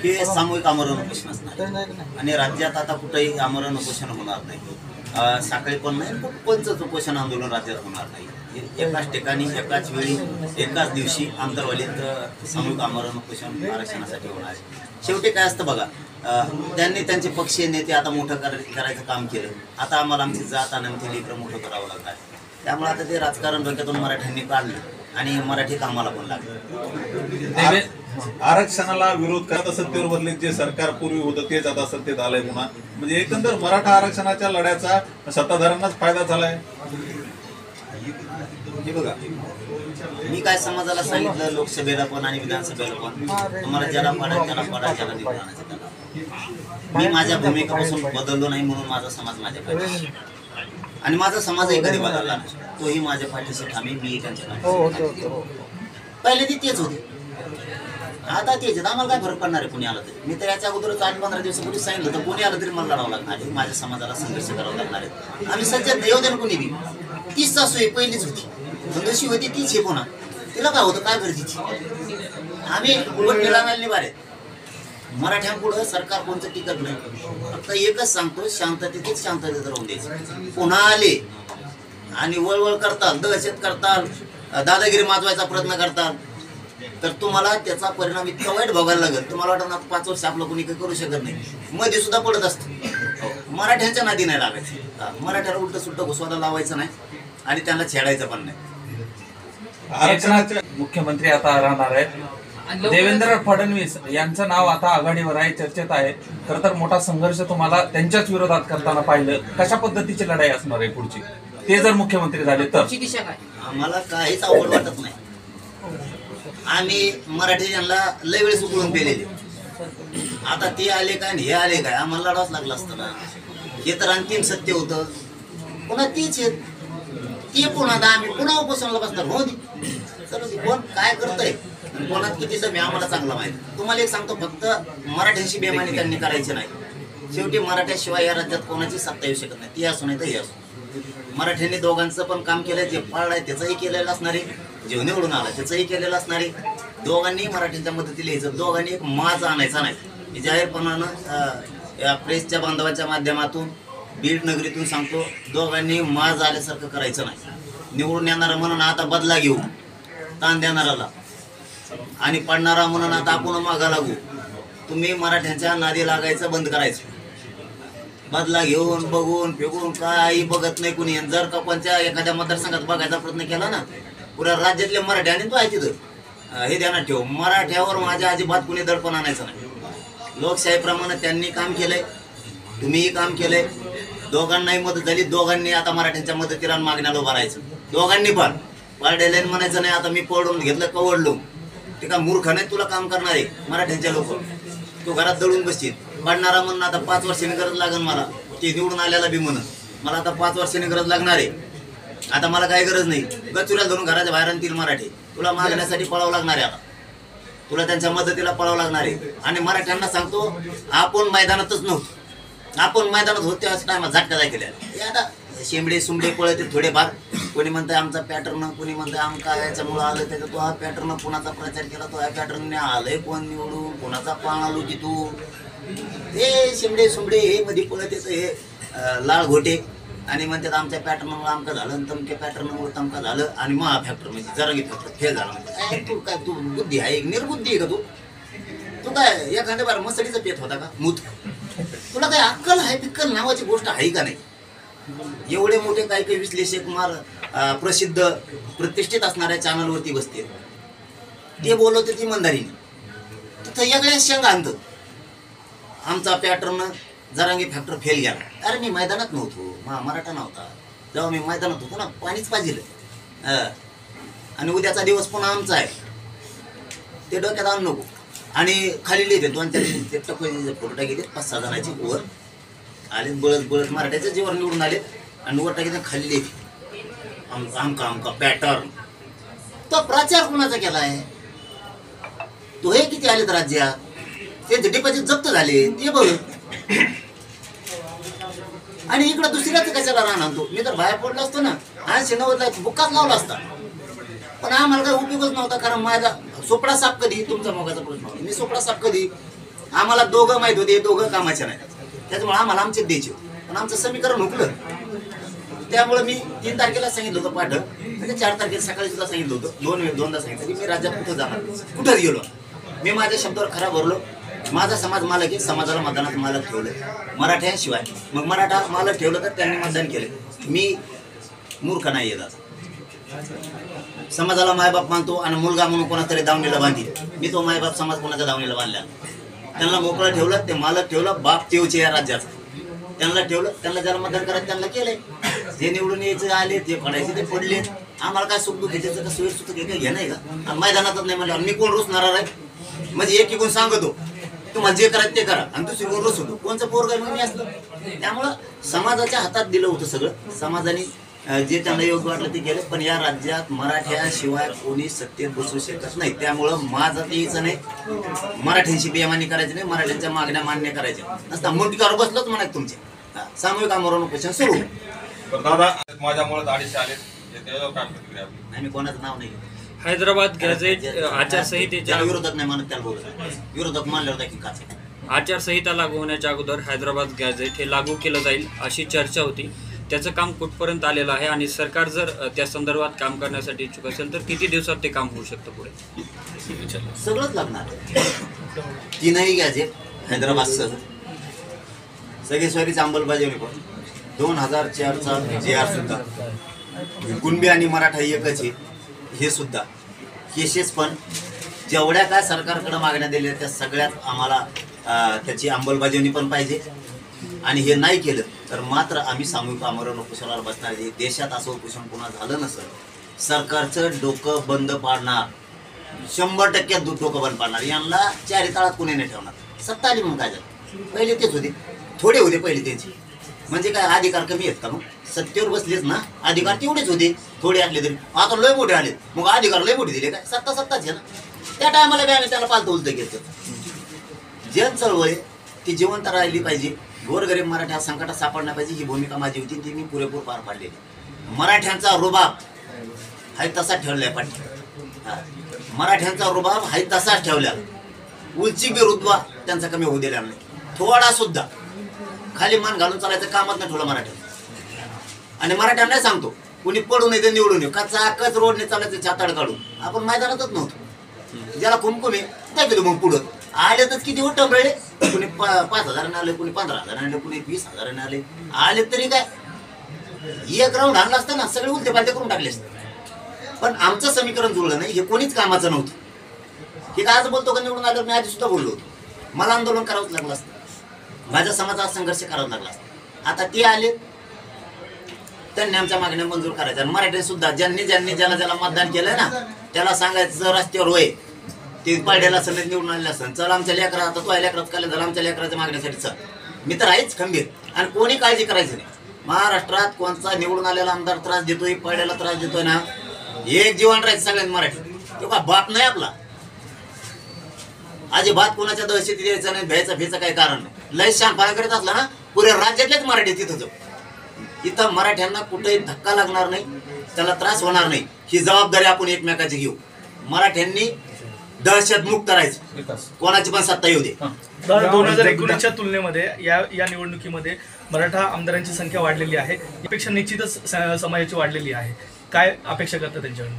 हे सामूहिक आमरण उपोषण असणार आणि राज्यात आता कुठेही आमरण उपोषण होणार नाही, साखळी पण नाही, कोणतंच उपोषण आंदोलन राज्यात होणार नाही. एकाच ठिकाणी एकाच वेळी एकाच दिवशी आंतरवालीत सामूहिक आमरण उपोषण आरक्षणासाठी होणार आहे. शेवटी काय असतं बघा, त्यांनी त्यांचे पक्षीय नेते आता मोठं करायचं काम केलं. आता आम्हाला आमची जात आणि आमचे लेकरं मोठं करावं लागतं. त्यामुळे आता ते राजकारण डोक्यातून मराठ्यांनी काढलं आणि मराठी कामाला पण लागलं. आरक्षणाला विरोध करत सत्तेवर बदले जे सरकार पूर्वी होतं तेच आता सत्तेत आलंय पुन्हा. म्हणजे एकंदर मराठा आरक्षणाच्या लढ्याचा सत्ताधाऱ्यांनाच फायदा झालाय. हे बघा, मी काय समाजाला सांगितलं, लोकसभेला पण आणि विधानसभेला पण, तुम्हाला ज्याला पाडा त्याला पाडा, ज्याला निवडून आणायचं त्याला. मी माझ्या भूमिकेपासून बदललो नाही म्हणून माझा समाज माझ्या पाठीशी आणि माझा समाजही कधी बदलला नाही. तोही माझ्या पाठीशी ठामी, मी त्यांच्या पाठीशी. पहिले ती तेच होते, आता तेच. आम्हाला काय फरक पडणार आहे कोणी आलं तरी. मी तर याच्या अगोदरच 8-15 दिवसापूर्वी सांगितलं तर कोणी आलं तरी मला लढावं लागणार आहे, माझ्या समाजाला संघर्ष करावा लागणार आहे. आम्ही सज्जन येऊ दे ना कोणी बी. तीच सासू आहे, पहिलीच होती, जशी होती तीच आहे. पुन्हा तिला काय होतं, काय गरजेची. आम्ही निवडलेला नाही बारे. मराठ्यांपुढं सरकार कोणतं टिकत नाही. फक्त एकच सांगतो, शांततेतच शांततेत राहून द्यायचं. पुन्हा आले आणि वळवळ करतात, दहशत करतात, दादागिरी माजवायचा प्रयत्न करतात, तर तुम्हाला त्याचा परिणाम इतका वाईट भोगायला लागेल. तुम्हाला वाटतं 5 वर्ष आपलं कोणी काही करू शकत नाही. मध्ये सुद्धा पडत असतं. मराठ्यांच्या नादी नाही लागायचं. मराठ्याला उलट सुलट घुसवायला लावायचं नाही आणि त्यांना छेडायचं पण नाही. आरक्षणाचे मुख्यमंत्री आता राहणार आहेत. देवेंद्र फडणवीस यांचं नाव आता आघाडीवर आहे, चर्चेत आहे. खरं तर मोठा संघर्ष तुम्हाला त्यांच्याच विरोधात करताना पाहिलं. कशा पद्धतीची लढाई असणार आहे पुढची, ते जर मुख्यमंत्री झाले तर? आम्हाला काहीच अवघड वाटत नाही. आम्ही मराठी यांना लय वेळेस उकळून पेलेले. आता ते आले काय आणि हे आले काय, आम्हाला लढावंच लागलं असतं ना. हे तर अंतिम सत्य होतं. पुन्हा तीच आहेत ते, पुन्हा आम्ही पुन्हा उपोषणाला बसणार. हो दे, चलो कोण काय करतंय, कोणात किती दम आहे आम्हाला चांगलं माहिती. तुम्हाला एक सांगतो, फक्त मराठ्यांशी बेमानी त्यांनी करायची नाही. शेवटी मराठ्याशिवाय या राज्यात कोणाची सत्ता येऊ शकत नाही. ती असू नाही तर हे असू. मराठ्यांनी दोघांचं पण काम केलंय. जे पाळलाय त्याचंही केलेलं असणार आहे, जे निवडून आला त्याचंही केलेलं असणार आहे. दोघांनी मराठ्यांच्या मदतीला यायचं. दोघांनी एक माज आणायचा नाही. जाहीरपणानं प्रेसच्या बांधवाच्या माध्यमातून, बीड नगरीतून सांगतो, दोघांनी माज आल्यासारखं करायचं नाही. निवडून येणारा म्हणून आता बदला घेऊ ताण देणाराला, आणि पडणारा म्हणून आता आपण मागा लागू. तुम्ही मराठ्यांच्या नादी लागायचं बंद करायचं. बदला घेऊन बघून फेकून काही बघत नाही कुणी. जर का कोणत्या एखाद्या मतदारसंघात बघायचा प्रयत्न केला ना, पुऱ्या राज्यातले मराठी आणि तो आहे तिथं, हे ध्यानात ठेव, मराठ्यावर माझ्या अजिबात कुणी दडपण आणायचं नाही. लोकशाहीप्रमाणे त्यांनी काम केलंय, तुम्हीही काम केलंय. दोघांनाही मदत झाली. दोघांनी आता मराठ्यांच्या मदतीला मागण्याला उभं राहायचं. दोघांनी पण पारडेल्यान म्हणायचं नाही आता मी पडून घेतलं कवडलो. ते का मूर्ख नाही, तुला काम करणार आहे मराठ्यांच्या लोक. तू घरात दळून बसशील. पडणारा म्हणून आता 5 वर्षांनी गरज लागेल मला. ते निवडून आल्याला बी म्हणून मला आता 5 वर्षांनी गरज लागणार आहे. आता मला काही गरज नाही. गचुऱ्या धरून घराच्या बाहेर आणतील मराठी. तुला मागण्यासाठी पळावं लागणार आहे. आता तुला त्यांच्या मदतीला पळावं लागणार आहे. आणि मराठ्यांना सांगतो, आपण मैदानातच नव्हतो. आपण मैदानात होते असं टायमात झटका जाय केल्या. हे आता शेंबडे सुंबडे पळते थोडेफार. कोणी म्हणतंय आमचा पॅटर्न, कोणी म्हणतंय आमका याच्यामुळं आलं त्याचा. तो हा पॅटर्न कुणाचा प्रचार केला, तो ह्या पॅटर्नने आलंय कोण निवडून, कोणाचा पाण आलो की तू. हे शेंबडे सुंबडे हे मध्ये पळत येतं, हे लाल घोटे, आणि म्हणतात आमच्या पॅटर्नमुळे आमका झालं, तमक्या पॅटर्नमुळे तमका झालं, आणि महा फॅक्टर म्हणजे जरांगी फॅक्टर फेल झाला. म्हणजे तू काय, तू बुद्धी आहे, निर्बुद्धी आहे का तू? तू काय एखाद्या बार मसडीचा पेत होता का मूत? तुला काय अक्कल आहे, पिक्कल नावाची गोष्ट आहे का नाही? एवढे मोठे काही काही विश्लेषक प्रसिद्ध प्रतिष्ठित असणाऱ्या चॅनलवरती बसते, ते बोलवते ती मंदारीने. तिथं वेगळ्या शेंगा आणतं, आमचा पॅटर्न जरांगी फॅक्टर फेल गेला. अरे मी मैदानात नव्हतो, मराठा नव्हता. जेव्हा मी मैदानात होतो ना, पाणीच पाहिजे. आणि उद्याचा दिवस पुन्हा आमचा आहे, ते डोक्यात आणू नको. आणि खाली लिहिते 2-4 टक्के फोटो टाकीते 5-6 जणांची वर आले, बळत बळत मराठ्याच्या जीवर निवडून आले, आणि वर टाकीते खाली लिहिते आमका आमका पॅटर्न. तो प्रचार कोणाचा केला आहे? तो हे किती आलेत राज्यात, ते डिपॉझिट जप्त झाले ते बघ. आणि इकडं दुसऱ्याच कशाला राहणार तो? मी तर बाहेर पडलो असतो ना, 80-90ला बुक्काच लावला असता. पण आम्हाला काही उपयोगच नव्हता, कारण माझा सोपडा साप कधी, तुमचा मोगाचा प्रश्न होता, मी सोपडा साप कधी आम्हाला दोघं माहित होते, दोघं कामाचे नाही, त्याच्यामुळे आम्हाला आमचे द्यायचे, पण आमचं समीकरण हुकलं. त्यामुळे मी 3 तारखेला सांगितलं होतं पाठ, म्हणजे 4 तारखेला सकाळी सुद्धा सांगितलं होतं, दोनदा सांगितलं की मी राज्यात कुठं जाणार, कुठंच गेलो. मी माझ्या शब्दावर खरा भरलो. माझा समाज मालक आहे, समाजाला मतदानात मालक ठेवलं मराठ्यांशिवाय. मग मराठा मालक ठेवलं तर त्यांनी मतदान केलं. मी मूर्ख नाही येत. समाजाला मायबाप मानतो आणि मुलगा म्हणून कोणातरी दावणीला बांधली. मी तो मायबाप समाज कोणाच्या दावणीला बांधला. त्यांना मोकळं ठेवलं, ते मालक ठेवलं, बाप तेवचे या राज्याचा. त्यांना ठेवलं, त्यांना ज्याला मतदान करायचं त्यांना केलंय. जे निवडून यायचं आले, ते पडायचे ते पडले. आम्हाला काय सुख दुःख त्याचं का सोयी सुख काही घे नाही का? आणि मैदानातच नाही म्हणल्यावर मी कोण रुसणार आहे? म्हणजे एक कोण सांगतो तुम्हाला जे करायचं ते करा आणि दुसरी कोण रुसतो. कोणचं पोरग मग मी असलं. त्यामुळं समाजाच्या हातात दिलं होतं सगळं. समाजाने जे त्यांना योग्य वाटलं ते केलं. पण या राज्यात मराठ्याशिवाय कोणी सत्तेत बसू शकत नाही. त्यामुळं माझं यायचं नाही, मराठ्यांशी बेमानी करायची नाही, मराठ्यांच्या मागण्या मान्य करायच्या नसता मुंडक्यावर बसलोच म्हणा तुमच्या सामूहिक आमरण उपोषण सुरू. दादा माझ्यामुळे 250 आले, त्याच्यावर काय प्रतिक्रिया आपली? नाही, मी कोणाचं नाव नाही. हैदराबाद गॅझेट आचारसंहितेच्या विरोधक नाही म्हणत त्याला बोलत. विरोधक मानल्यावर देखील काच. आचारसंहिता लागू होण्याच्या अगोदर हैदराबाद गॅझेट हे लागू केलं जाईल अशी चर्चा होती. त्याचं काम कुठपर्यंत आलेलं आहे आणि सरकार जर त्या संदर्भात काम करण्यासाठी इच्छुक असेल तर किती दिवसात ते काम होऊ शकतं पुढे? सगळंच लागणार. 3ही गॅझेट हैदराबादसह सगळे स्वारीच अंमलबजावणी पण 2004चा JR सुद्धा कुणबी आणि मराठा एकच आहे हे सुद्धा केसेस पण जेवढ्या काय सरकारकडे मागण्या दिल्या त्या सगळ्यात आम्हाला त्याची अंमलबजावणी पण पाहिजे. आणि हे नाही केलं तर मात्र आम्ही सामूहिक आमरण उपोषणाला बसणार. देशात असं उपोषण पुन्हा झालं नसेल, सरकारचं डोकं बंद पाडणार, 100% डोकं बंद पाडणार. यांना 4 ताळात कोणी नाही ठेवणार. सत्ता आली म्हणून काय झालं? पहिले तेच होते, थोडे होते पहिले त्यांचे. म्हणजे काय अधिकार कमी आहेत का? मग सत्तेवर बसलेच ना, अधिकार तेवढेच होते, थोडे असले तरी. आता लय मोठे आले, मग अधिकार लय मोठे दिले काय? सत्ताच आहे ना. त्या टायमाला बी आम्ही त्याला पालतं उलटं घेतो. जन चळवळ ती जिवंत राहिली पाहिजे. गोरगरीब मराठा संकटात सापडण्या पाहिजे ही भूमिका माझी होती, ती मी पुरेपूर पार पाडलेली. मराठ्यांचा रुबाब हाय तसा ठेवलाय पाठी. मराठ्यांचा रुबाब हाय तसाच ठेवला. उंची बी रुतबा त्यांचा कमी होऊ दिला नाही. थोडा सुद्धा खाली मान घालून चालायचं कामच नाही ठेवलं मराठ्यांना. आणि मराठ्यांना नाही सांगतो कुणी पडू नये तर निवडून येऊ. कच रोडने चालायचं छाताड काढून. आपण मैदानातच नव्हतो. ज्याला कुमकुमे त्या गेलो मग पुढं आले तर किती उठ्ठ मिळले. कुणी 5,000 आले, कुणी 15,000 आले, कुणी 20,000 आले. आले तरी काय एक राऊंड आणला असतं ना, सगळे उलटे पालटे करून टाकले असते. पण आमचं समीकरण जुळलं नाही. हे कोणीच कामाचं नव्हतं. हे काय आज बोलतो का निवडून आल्यावर? मी आधी सुद्धा बोललो होतो. मला आंदोलन करावंच लागलं असतं, माझ्या समाजाचा संघर्ष करावा लागला असता. आता ते आले, त्यांनी आमच्या मागण्या मंजूर करायच्या. आणि मराठी सुद्धा ज्यांनी ज्याला मतदान केलंय ना त्याला सांगायचं रस्त्यावर होय ते पाड्याला समेत निवडून आलेलं असतं. चल आमच्या लेकरा, आता तो लेकरात काय झालं, आमच्या लेकराच्या मागण्यासाठी चल. मी तर आहेच खंबीर. आणि कोणी काळजी करायचं नाही. महाराष्ट्रात कोणता निवडून आलेला आमदार त्रास देतोय, पाड्याला त्रास देतोय ना, एक जीवन राहायचं सगळ्यांनी मराठी. तो का बाप नाही आपला. अजिबात कोणाच्या दहशती द्यायचं नाही, भ्यायचं फेचं काही कारण नाही. लय शानपणा करत असला ना पुऱ्या राज्यातलेच मराठी तिथं जाऊ. इथं मराठ्यांना कुठेही धक्का लागणार नाही, त्याला त्रास होणार नाही. ही जबाबदारी आपण एकमेकाची घेऊ. मराठ्यांनी दहशत मुक्त करायचं, कोणाची पण सत्ता येऊ दे. 2019च्या तुलनेमध्ये या निवडणुकीमध्ये मराठा आमदारांची संख्या वाढलेली आहे. यापेक्षा निश्चितच समाजाची वाढलेली आहे. काय अपेक्षा करता त्यांच्याकडून?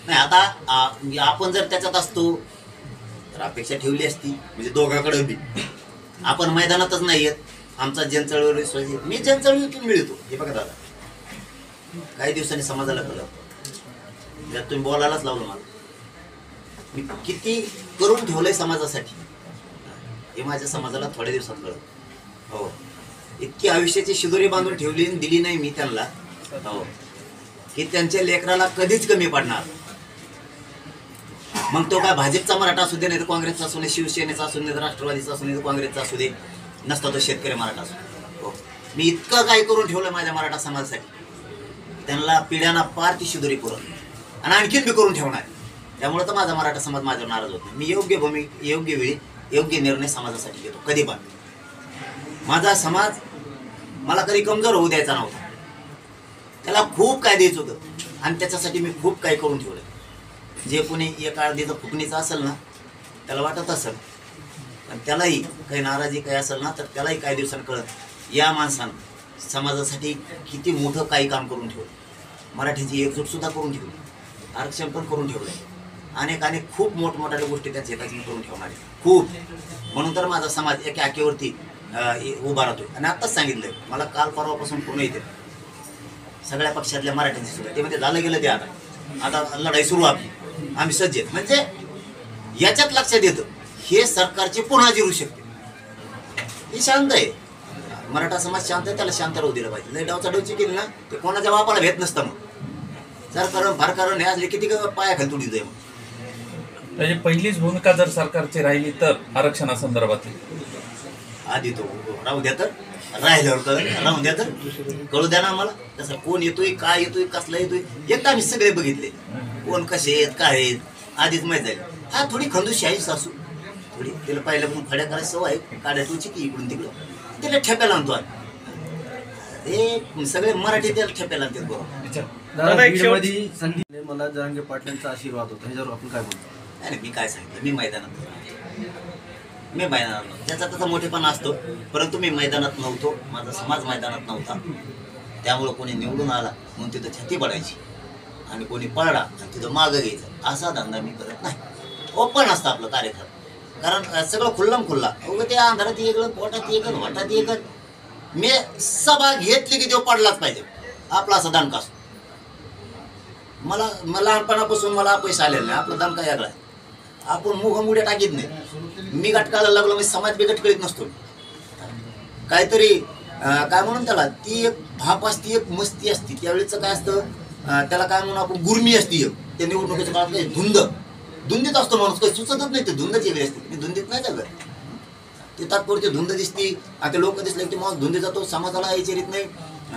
नाही, आता आपण जर त्याच्यात असतो तर अपेक्षा ठेवली असती. म्हणजे दोघांकडे बी आपण मैदानातच नाही येत. आमचा जनचळवळ मी जनचळवळीतून मिळतो. हे बघा दादा, काही दिवसांनी समाजाला कळलं, त्यात तुम्ही बोलायलाच लावलं मला. मी किती करून ठेवलंय समाजासाठी हे माझ्या समाजाला थोड्या दिवसात कळलं. हो, इतकी आयुष्याची शिदोरी बांधून ठेवली दिली नाही मी त्यांना. हो, की त्यांच्या लेकराला कधीच कमी पडणार. मग तो काय भाजपचा मराठा असू दे, नाही तर काँग्रेसचा असू दे, शिवसेनेचा असू दे, राष्ट्रवादीचा असू दे, काँग्रेसचा असू दे, नसता तो शेतकरी मराठा असू दे. हो, मी इतकं काय करून ठेवलं माझ्या मराठा समाजासाठी. त्यांना पिढ्यांना पार ती शिदोरी पुरवली आणि आणखीन बी करून ठेवणार. त्यामुळे तर माझा मराठा समाज माझ्यावर नाराज होत नाही. मी योग्य वेळी योग्य निर्णय समाजासाठी घेतो. कधी पण माझा समाज मला कधी कमजोर होऊ द्यायचा नव्हता. त्याला खूप काय द्यायचं होतं आणि त्याच्यासाठी मी खूप काही करून ठेवलं. जे कोणी एका अर्धीचं फुकणीचं असेल ना, त्याला वाटत असेल आणि त्यालाही काही नाराजी काही असेल ना तर त्यालाही काही दिवसांनी कळत या माणसानं समाजासाठी किती मोठं काही काम करून ठेवलं. मराठीची एकजूट सुद्धा करून ठेवली, आरक्षण पण करून ठेवलं, अनेक खूप मोठमोठ्या गोष्टी त्यांच्या हिताची करून ठेवणार खूप. म्हणून तर माझा समाज एका आकेवरती उभा राहतोय. आणि आत्ताच सांगितलं मला काल परवापासून पूर्ण येते सगळ्या पक्षातल्या मराठ्यांची सुद्धा ते म्हणजे झालं गेलं ते आता लढाई सुरू आपली, आम्ही सज्ज आहेत. म्हणजे याच्यात लक्षात येतं हे सरकारची पुन्हा जिरू शकते. हे शांत आहे, मराठा समाज शांत आहे, त्याला शांत राहू दिलं पाहिजे. लय डावचा डवची केली ना ते कोणाच्या बापाला भेट नसतं. मग सरकार फारकारण हे असले किती पाया खाली तुडी जाईल. म्हणजे पहिलीच भूमिका जर सरकारची राहिली तर आरक्षणासंदर्भात आधी तो राहू द्या, तर राहिल्यावर कळलं, राहू द्या तर कळू द्या ना आम्हाला तसं कोण येतोय, काय येतोय, कसला येतोय. एकदा आम्ही सगळे बघितले कोण कसे आहेत, काय आहेत, आधीच माहीत झाली. हा थोडी खंदूशी आहे सासू, थोडी तिला पाहिलं म्हणून खड्या करायची सवय आहे, काड्या टोची की इकडून तिकडं तिला ठेप्याला आणतो आम्ही. हे सगळे मराठी त्याला ठेप्याला आणतात बरोबर. दादा, एक शेवट- मध्ये संधी मला जरांगे पाटलांचा आशीर्वाद होता, ह्याच्यावर आपण काय बोलतो? नाही मी काय सांगितलं, मी मैदानात त्याचा त्याचा मोठेपणा असतो, परंतु मी मैदानात नव्हतो, माझा समाज मैदानात नव्हता. त्यामुळं कोणी निवडून आला म्हणून तिथं छाती पडायची आणि कोणी पडला आणि तिथं मागं घ्यायचं असा धंदा मी करत नाही. ओपन असतं आपलं कार्यक्रम, कारण सगळं खुल्लम खुल्ला. उगं त्या अंधारात येगळं, पोटात येगळं, वाटात येगळं. मी सभा घेतली की तो पडलाच पाहिजे, आपला असा दणका असतो. मला लहानपणापासून मला पैसा आलेला नाही, आपला दणका वेगळा आहे. आपण मुघमुड्या टाकीत नाही. मी गटकाळायला लागलो मी समाज बी गटकळीत नसतो. काहीतरी काय म्हणून त्याला ती एक भाप असती, एक मस्ती असती. त्यावेळेचं काय असतं त्याला काय म्हणून आपण गुरमी असती. एक त्या निवडणुकीच्या काळात काही धुंदीत असतो माणूस, काही सुचतच नाही. ते धुंदच वेगळी असते, मी धुंदीत नाही जात. ते तात्पुरते धुंद दिसती. आता लोक दिसले की मग धुंदी जातो, समाजाला विचारित नाही,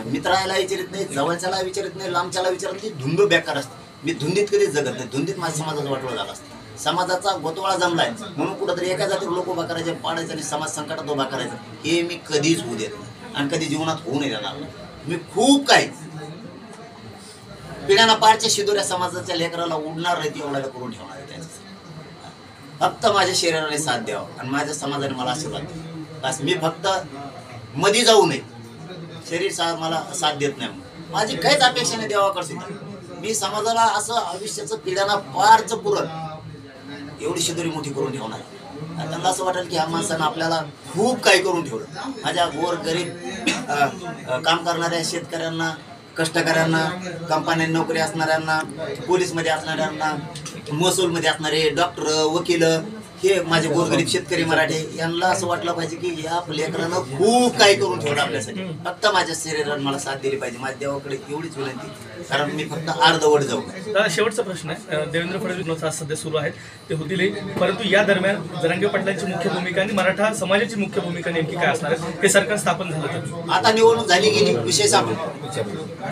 मित्राला विचारित नाही, जवळच्याला विचारित नाही, लांबच्याला विचारत नाही. धुंद बेकार असते. मी धुंदीत कधीच जगत नाही. धुंदीत माझ्या समाजाचा वाटोळा झाला असतं. समाजाचा गोतवाळा जमलाय म्हणून कुठंतरी एका जातीवर लोक उभा करायचे, पाडायचं आणि समाज संकटात उभा करायचं, हे मी कधीच होऊ देत नाही आणि कधी जीवनात होऊ नाही देणार. मी खूप काही पिढ्याना पारच्या शिदोऱ्या समाजाच्या लेकराला उडणार नाही एवढा करून ठेवणार आहे. त्यांचं फक्त माझ्या शरीराने साथ द्यावं आणि माझ्या समाजाने मला आशीर्वाद द्यावा. बस मी फक्त मधी जाऊ नये, शरीर मला साथ देत नाही. माझी काहीच अपेक्षा नाही देवाकडे. मी समाजाला असं आयुष्याचं पिढ्यांना पारचं पुरण एवढी शिदोरी मोठी करून ठेवणार. त्यांना असं वाटेल की ह्या माणसानं आपल्याला खूप काही करून ठेवलं. माझ्या गोर गरीब काम करणाऱ्या शेतकऱ्यांना, कष्टकऱ्यांना, कंपन्यात नोकरी असणाऱ्यांना, पोलीसमध्ये असणाऱ्यांना, महसूलमध्ये असणारे डॉक्टर, वकील, हे माझे गोरगरीब शेतकरी मराठे, यांना असं वाटलं पाहिजे की या लेकरानं खूप काही करून ठेवलं आपल्यासाठी. फक्त माझ्या शरीरानं मला साथ दिली पाहिजे. माझ्या देवाकडे एवढीच विनंती, कारण मी फक्त अर्धवट जाऊ. दादा, शेवटचा प्रश्न आहे. देवेंद्र फडणवीस आज सध्या सुरू आहेत, ते होतीलही, परंतु या दरम्यान जरांगे पाटलांची मुख्य भूमिका आणि मराठा समाजाची मुख्य भूमिका नेमकी काय असणार आहे? हे सरकार स्थापन झालं तर आता निवडणूक झाली गेली, विषय सांगू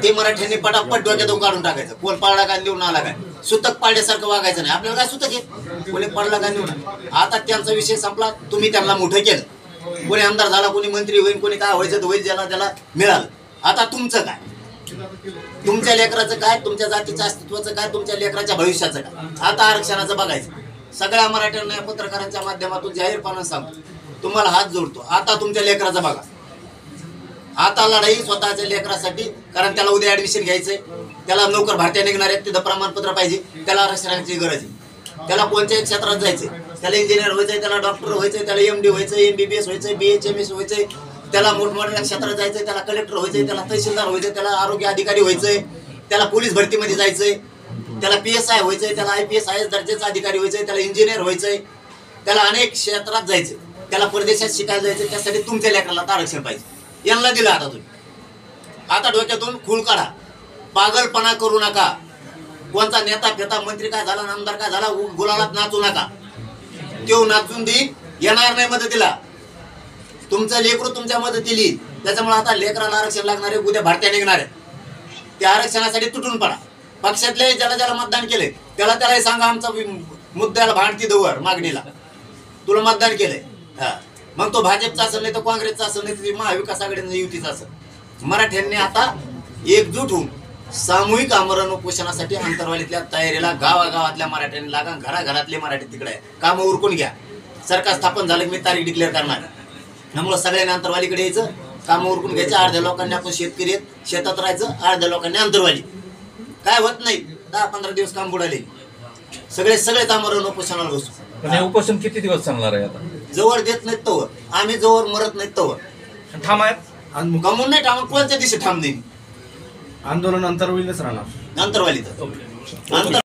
ते मराठ्यांनी पटापट डोक्यातून काढून टाकायचं. कोण पाळला काय निवडून आला काय, सुतक पाळल्यासारखं वागायचं नाही. आपल्याला काय सुतक आहे, कोणी पडला काय निवडून. आता त्यांचा विषय संपला. तुम्ही त्यांना मोठं केलं, कोणी आमदार झाला, कोणी मंत्री होईल, कोणी काय व्हायचं तर होईल, ज्याला त्याला मिळालं. आता तुमचं काय, तुमच्या लेकराचं काय, तुमच्या जातीच्या अस्तित्वाचं काय, तुमच्या लेकराच्या भविष्याचं काय. आता आरक्षणाचं बघायचं. सगळ्या मराठ्यांना पत्रकारांच्या माध्यमातून जाहीरपणे सांगतो, तुम्हाला हात जोडतो, आता तुमच्या लेकराचं बघा. आता लढाई स्वतःच्या लेकरासाठी, कारण त्याला उद्या ऍडमिशन घ्यायचंय, त्याला नोकर भरत्या निघणार आहेत, तिथं प्रमाणपत्र पाहिजे, त्याला आरक्षणाची गरज आहे. त्याला कोणत्याही क्षेत्रात जायचंय, त्याला इंजिनियर व्हायचंय, त्याला डॉक्टर व्हायचंय, त्याला MD व्हायचंय, MBBS व्हायचंय, BHMS व्हायचंय, त्याला मोठमोठ्या क्षेत्रात जायचंय, त्याला कलेक्टर व्हायचंय, त्याला तहसीलदार व्हायचंय, त्याला आरोग्य अधिकारी व्हायचंय, त्याला पोलीस भरतीमध्ये जायचंय, त्याला PSI व्हायचंय, त्याला IPS IAS दर्जाचा अधिकारी व्हायचंय, त्याला इंजिनियर व्हायचंय, त्याला अनेक क्षेत्रात जायचंय, त्याला परदेशात शिकायला जायचंय. त्यासाठी तुमच्या लेकराला आरक्षण पाहिजे. यांना दिलं आता तुम्ही. आता डोक्यातून खूळ काढा, पागलपणा करू नका. कोणता नेता फेता मंत्री काय झाला, आमदार काय झाला, गुलालात नाचू नका. तो नाचून देईल, येणार नाही मदतीला. तुमचं लेकरू तुमच्या मदतीला येईल. त्याच्यामुळे आता लेकराला आरक्षण लागणार आहे, उद्या भरत्या निघणार आहे. त्या आरक्षणासाठी तुटून पडा. पक्षातले ज्याला ज्याला मतदान केलंय त्याला त्यालाही सांगा, आमचा मुद्द्याला भांडती दवर मागणीला तुला मतदान केलंय. मग तो भाजपचा असेल, नाही तर काँग्रेसचा असेल, नाही तर महाविकास आघाडीचा युतीचा असेल. मराठ्यांनी आता एकजूट होऊन सामूहिक आमरण उपोषणासाठी अंतरवालीतल्या तयारीला गावागावातल्या मराठ्यांनी लागा. घराघरातले मराठी तिकडे आहे, कामं उरकून घ्या. सरकार स्थापन झालं की मी तारीख डिक्लेअर करणार. त्यामुळे सगळ्यांनी अंतरवालीकडे यायचं, कामं उरकून घ्यायचं. अर्ध्या लोकांनी आपण शेतकरी आहेत, शेतात राहायचं, अर्ध्या लोकांनी अंतरवाली. काय होत नाही, 10-15 दिवस काम बुडाले. सगळे कामावर उपोषणाला बसू. पण हे उपोषण किती दिवस चालणार आहे आता? जवळ देत नाहीत तवर, आम्ही जवळ मरत नाहीत तवर. ठाम आहेत. कमवून नाही ठाम, कोणत्या दिवशी ठाम देईन आंदोलन अंतरवेळीच राहणार. अंतरवालीत.